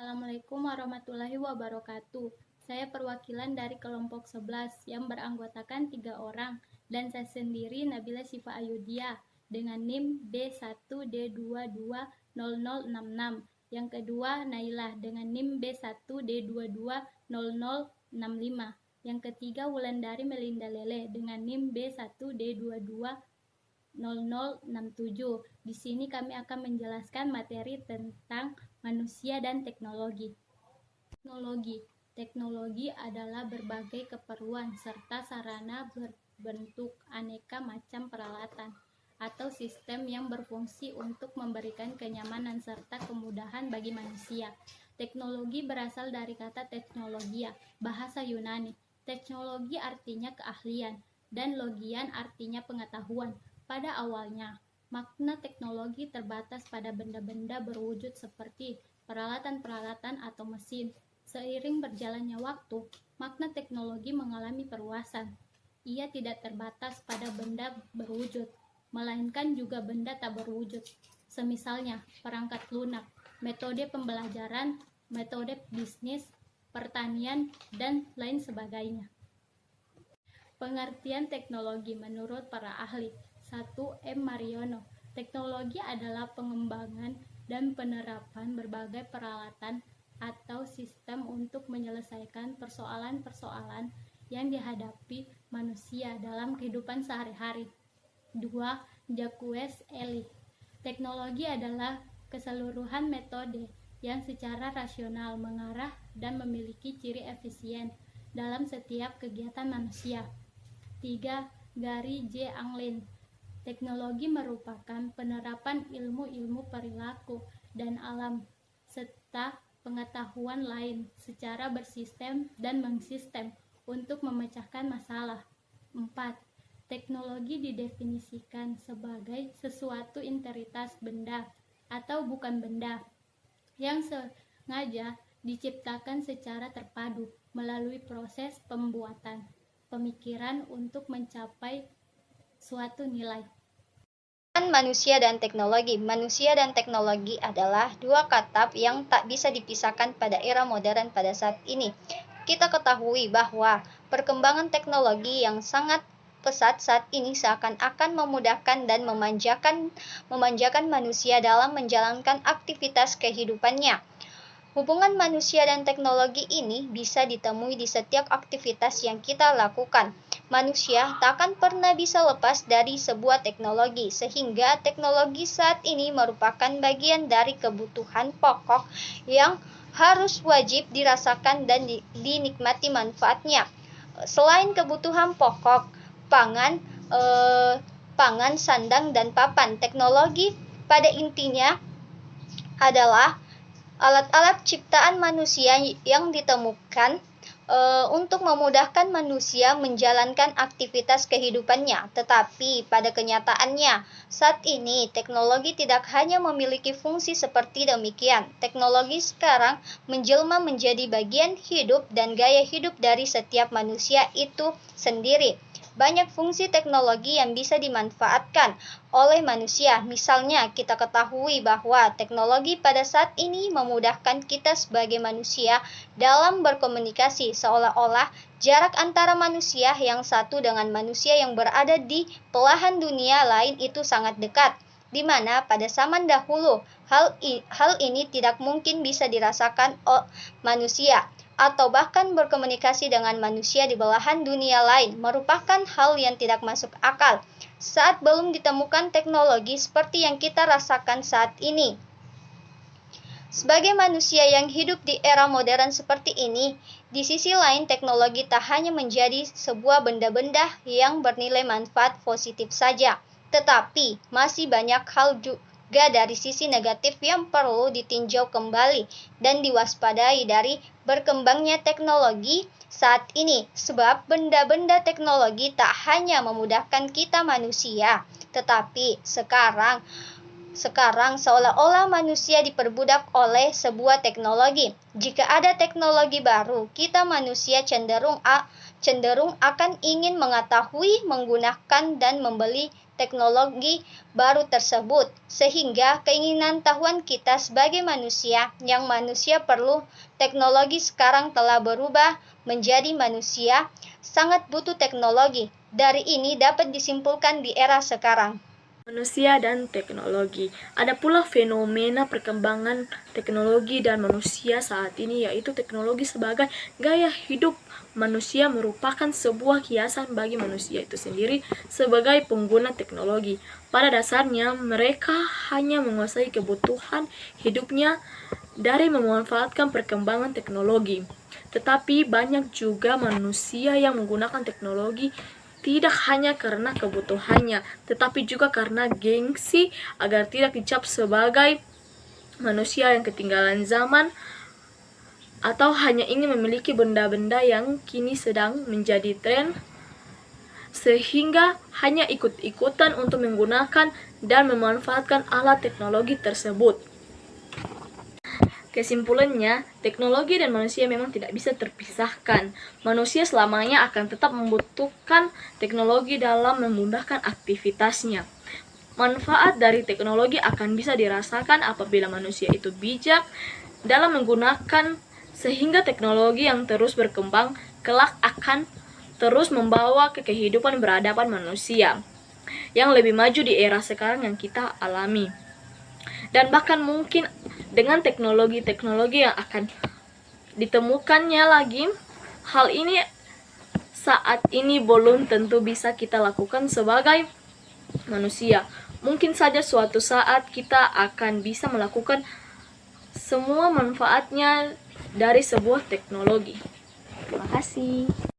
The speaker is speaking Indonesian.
Assalamualaikum warahmatullahi wabarakatuh. Saya perwakilan dari kelompok 11 yang beranggotakan 3 orang dan saya sendiri Nabila Syifa Ayudhya dengan NIM B1D220066. Yang kedua Nailah dengan NIM B1D220065. Yang ketiga Wulandari Melinda Lele dengan NIM B1D220067. Di sini kami akan menjelaskan materi tentang manusia dan teknologi. Teknologi adalah berbagai keperluan serta sarana berbentuk aneka macam peralatan atau sistem yang berfungsi untuk memberikan kenyamanan serta kemudahan bagi manusia. Teknologi berasal dari kata teknologia, bahasa Yunani. Teknologi artinya keahlian dan logian artinya pengetahuan. Pada awalnya, makna teknologi terbatas pada benda-benda berwujud seperti peralatan-peralatan atau mesin. Seiring berjalannya waktu, makna teknologi mengalami perluasan. Ia tidak terbatas pada benda berwujud, melainkan juga benda tak berwujud. Semisalnya, perangkat lunak, metode pembelajaran, metode bisnis, pertanian, dan lain sebagainya. Pengertian teknologi menurut para ahli. 1. M. Mariono. Teknologi adalah pengembangan dan penerapan berbagai peralatan atau sistem untuk menyelesaikan persoalan-persoalan yang dihadapi manusia dalam kehidupan sehari-hari. 2. Jacques Ellul. Teknologi adalah keseluruhan metode yang secara rasional mengarah dan memiliki ciri efisien dalam setiap kegiatan manusia. 3. Gary J. Anglin. Teknologi merupakan penerapan ilmu-ilmu perilaku dan alam serta pengetahuan lain secara bersistem dan mensistem untuk memecahkan masalah. 4. Teknologi didefinisikan sebagai sesuatu entitas benda atau bukan benda yang sengaja diciptakan secara terpadu melalui proses pembuatan pemikiran untuk mencapai suatu nilai. Manusia dan teknologi. Manusia dan teknologi adalah dua kata yang tak bisa dipisahkan pada era modern pada saat ini. Kita ketahui bahwa perkembangan teknologi yang sangat pesat saat ini seakan-akan memudahkan dan memanjakan manusia dalam menjalankan aktivitas kehidupannya. Hubungan manusia dan teknologi ini bisa ditemui di setiap aktivitas yang kita lakukan. Manusia tak akan pernah bisa lepas dari sebuah teknologi, sehingga teknologi saat ini merupakan bagian dari kebutuhan pokok yang harus wajib dirasakan dan dinikmati manfaatnya. Selain kebutuhan pokok, pangan, sandang, dan papan, teknologi pada intinya adalah alat-alat ciptaan manusia yang ditemukan untuk memudahkan manusia menjalankan aktivitas kehidupannya. Tetapi pada kenyataannya, saat ini teknologi tidak hanya memiliki fungsi seperti demikian. Teknologi sekarang menjelma menjadi bagian hidup dan gaya hidup dari setiap manusia itu sendiri. Banyak fungsi teknologi yang bisa dimanfaatkan oleh manusia. Misalnya, kita ketahui bahwa teknologi pada saat ini memudahkan kita sebagai manusia dalam berkomunikasi, seolah-olah jarak antara manusia yang satu dengan manusia yang berada di belahan dunia lain itu sangat dekat, di mana pada zaman dahulu hal ini tidak mungkin bisa dirasakan oleh manusia, atau bahkan berkomunikasi dengan manusia di belahan dunia lain merupakan hal yang tidak masuk akal saat belum ditemukan teknologi seperti yang kita rasakan saat ini. Sebagai manusia yang hidup di era modern seperti ini, di sisi lain teknologi tak hanya menjadi sebuah benda-benda yang bernilai manfaat positif saja, tetapi masih banyak hal juga dari sisi negatif yang perlu ditinjau kembali dan diwaspadai dari berkembangnya teknologi saat ini. Sebab benda-benda teknologi tak hanya memudahkan kita manusia, tetapi sekarang seolah-olah manusia diperbudak oleh sebuah teknologi. Jika ada teknologi baru, kita manusia cenderung akan ingin mengetahui, menggunakan, dan membeli teknologi baru tersebut, sehingga keinginan tahuan kita sebagai manusia yang manusia perlu teknologi sekarang telah berubah menjadi manusia sangat butuh teknologi. Dari ini dapat disimpulkan di era sekarang. Manusia dan teknologi. Ada pula fenomena perkembangan teknologi dan manusia saat ini, yaitu teknologi sebagai gaya hidup manusia merupakan sebuah kiasan bagi manusia itu sendiri sebagai pengguna teknologi. Pada dasarnya, mereka hanya menguasai kebutuhan hidupnya dari memanfaatkan perkembangan teknologi. Tetapi banyak juga manusia yang menggunakan teknologi tidak hanya karena kebutuhannya, tetapi juga karena gengsi agar tidak dicap sebagai manusia yang ketinggalan zaman, atau hanya ingin memiliki benda-benda yang kini sedang menjadi tren, sehingga hanya ikut-ikutan untuk menggunakan dan memanfaatkan alat teknologi tersebut. Kesimpulannya, teknologi dan manusia memang tidak bisa terpisahkan. Manusia selamanya akan tetap membutuhkan teknologi dalam memudahkan aktivitasnya. Manfaat dari teknologi akan bisa dirasakan apabila manusia itu bijak dalam menggunakan, sehingga teknologi yang terus berkembang kelak akan terus membawa ke kehidupan beradaban manusia yang lebih maju di era sekarang yang kita alami. Dan bahkan mungkin dengan teknologi-teknologi yang akan ditemukannya lagi, hal ini saat ini belum tentu bisa kita lakukan sebagai manusia. Mungkin saja suatu saat kita akan bisa melakukan semua manfaatnya dari sebuah teknologi. Terima kasih.